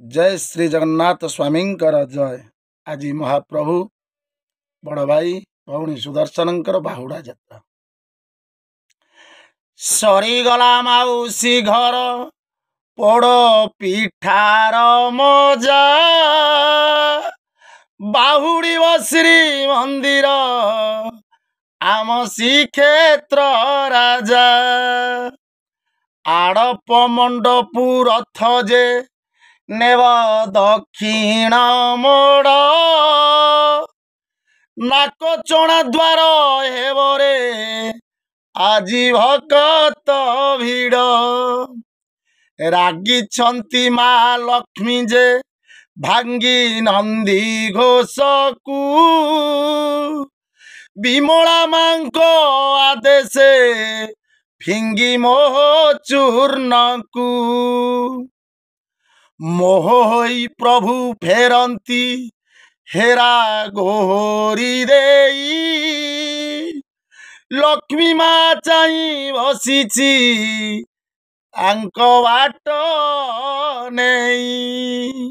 जय श्री जगन्नाथ स्वामी जय। आज महाप्रभु बड़ भाई भौणी सुदर्शन बाहुड़ा जात्रा सरीगला माउसी घर पोड़ पिठार मजा बाहुड़ी श्री मंदिर आम श्रीक्षेत्र राजा आड़प मंडपू रथ जे नेव दक्षिण मोड़ नाकचणा द्वार हेबरे आजी भक्त भिड़ रागी मा लक्ष्मी जे भांगी नंदी घोष को विमला मांको आदेश फिंगी मोह चूर्ण को मोह होई प्रभु फेरंती हेरा गोहरी देई लक्ष्मी मा चाई बसीची आंक बाट नहीं।